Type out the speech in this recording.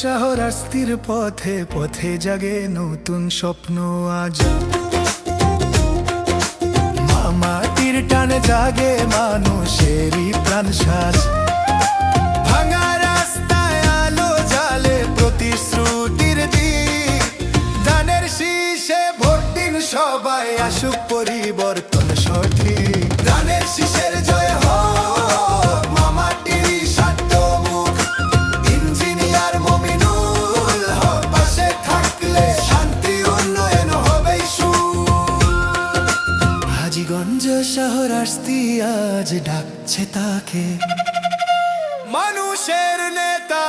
শহর আস্তির পথে পথে জাগে নতুন স্বপ্ন আজ। মাটির টানে জাগে মানুষেরই প্রাণ সাজ। ভাঙা রাস্তায় আলো জ্বালে প্রতিশ্রুতির দিক। ধানের শীষে ভোট দিন সবাই, আসুক পরিবর্তন সঠিক। ধানের শীষের জয় হোক, মামাটির সাধ্যমুখ। ইঞ্জিনিয়ার মমিনুল হক পাশে থাকলে শান্তি উন্নয়ন হবেই সুখ। হাজীগঞ্জ শহর আস্তি আজ ডাকছে তাকে, মানুষের নেতা।